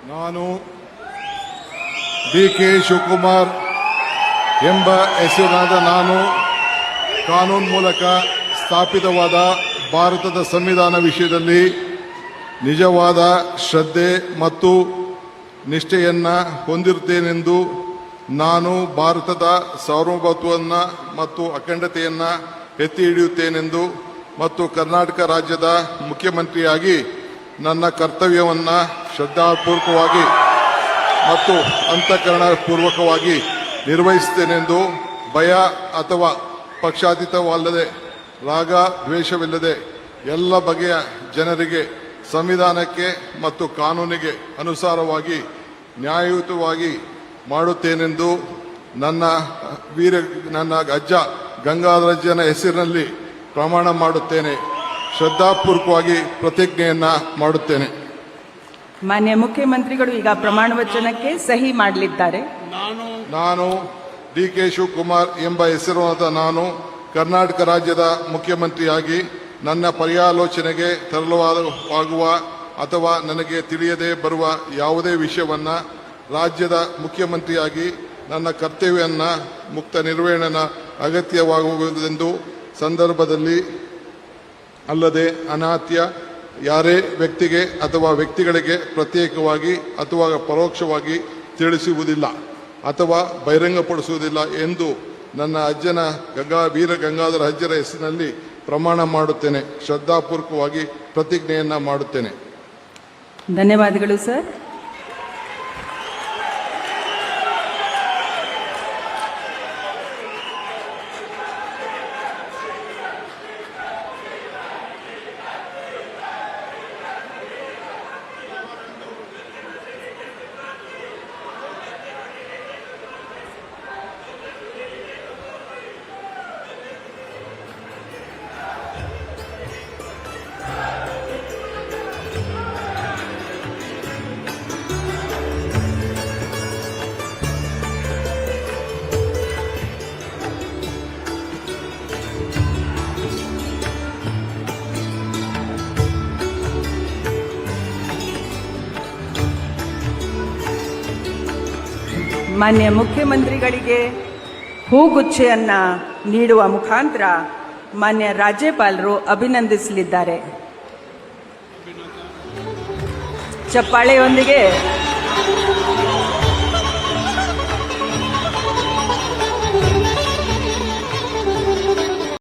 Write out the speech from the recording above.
ನಾನು ಡಿ.ಕೆ. ಶಿವಕುಮಾರ್ ಎಂಬ ಹೆಸರಿನಾದ ನಾನು ಕಾನೂನು ಮೂಲಕ ಸ್ಥಾಪಿತವಾದ ಭಾರತದ ಸಂವಿಧಾನ ವಿಷಯದಲ್ಲಿ ನಿಜವಾದ ಶ್ರದ್ಧೆ ಮತ್ತು ನಿಷ್ಠೆಯನ್ನು ಹೊಂದಿರುತ್ತೇನೆಂದು ನಾನು ಭಾರತದ ಸಾರ್ವಭೌಮತ್ವವನ್ನು ಮತ್ತು ಅಖಂಡತೆಯನ್ನು ಎತ್ತಿ ಹಿಡಿಯುತ್ತೇನೆಂದು ಮತ್ತು ಕರ್ನಾಟಕ ರಾಜ್ಯದ ಮುಖ್ಯಮಂತ್ರಿಯಾಗಿ ನನ್ನ ಕರ್ತವ್ಯವನ್ನು ಶ್ರದ್ಧಾಪೂರ್ವಕವಾಗಿ ಮತ್ತು ಅಂತಃಕರಣಪೂರ್ವಕವಾಗಿ ನಿರ್ವಹಿಸುತ್ತೇನೆಂದು ಭಯ ಅಥವಾ ಪಕ್ಷಾತೀತವಲ್ಲದೆ ರಾಗ ದ್ವೇಷವಿಲ್ಲದೆ ಎಲ್ಲ ಬಗೆಯ ಜನರಿಗೆ ಸಂವಿಧಾನಕ್ಕೆ ಮತ್ತು ಕಾನೂನಿಗೆ ಅನುಸಾರವಾಗಿ ನ್ಯಾಯಯುತವಾಗಿ ಮಾಡುತ್ತೇನೆಂದು ನನ್ನ ಅಜ್ಜ ಗಂಗಾಧರಜ್ಜನ ಹೆಸರಿನಲ್ಲಿ ಪ್ರಮಾಣ ಮಾಡುತ್ತೇನೆ. ಶ್ರದ್ಧಾಪೂರ್ವಕವಾಗಿ ಪ್ರತಿಜ್ಞೆಯನ್ನ ಮಾಡುತ್ತೇನೆ. ಮಾನ್ಯ ಮುಖ್ಯಮಂತ್ರಿಗಳು ಈಗ ಪ್ರಮಾಣ ವಚನಕ್ಕೆ ಸಹಿ ಮಾಡಲಿದ್ದಾರೆ. ನಾನು ಡಿ.ಕೆ. ಶಿವಕುಮಾರ್ ಎಂಬ ಹೆಸರಾದ ನಾನು ಕರ್ನಾಟಕ ರಾಜ್ಯದ ಮುಖ್ಯಮಂತ್ರಿಯಾಗಿ ನನ್ನ ಪರ್ಯಾಲೋಚನೆಗೆ ತರಲಾಗುವ ಅಥವಾ ನನಗೆ ತಿಳಿಯದೇ ಬರುವ ಯಾವುದೇ ವಿಷಯವನ್ನು ರಾಜ್ಯದ ಮುಖ್ಯಮಂತ್ರಿಯಾಗಿ ನನ್ನ ಕರ್ತವ್ಯವನ್ನು ಮುಕ್ತ ನಿರ್ವಹಣೆಯ ಅಗತ್ಯವಾಗುವುದೆಂದು ಸಂದರ್ಭದಲ್ಲಿ ಅಲ್ಲದೆ ಅನಾತ್ಯ ಯಾರೇ ವ್ಯಕ್ತಿಗೆ ಅಥವಾ ವ್ಯಕ್ತಿಗಳಿಗೆ ಪ್ರತ್ಯೇಕವಾಗಿ ಅಥವಾ ಪರೋಕ್ಷವಾಗಿ ತಿಳಿಸುವುದಿಲ್ಲ ಅಥವಾ ಬಹಿರಂಗಪಡಿಸುವುದಿಲ್ಲ ಎಂದು ನನ್ನ ಅಜ್ಜನ ವೀರ ಗಂಗಾಧರ ಅಜ್ಜರ ಹೆಸರಿನಲ್ಲಿ ಪ್ರಮಾಣ ಮಾಡುತ್ತೇನೆ. ಶ್ರದ್ಧಾಪೂರ್ವಕವಾಗಿ ಪ್ರತಿಜ್ಞೆಯನ್ನ ಮಾಡುತ್ತೇನೆ. ಧನ್ಯವಾದಗಳು ಸರ್. ಮಾನ್ಯ ಮುಖ್ಯಮಂತ್ರಿಗಳಿಗೆ ಹೂಗುಚ್ಛೆಯನ್ನ ನೀಡುವ ಮುಖಾಂತರ ಮಾನ್ಯ ರಾಜ್ಯಪಾಲರು ಅಭಿನಂದಿಸಲಿದ್ದಾರೆ. ಚಪ್ಪಾಳೆಯೊಂದಿಗೆ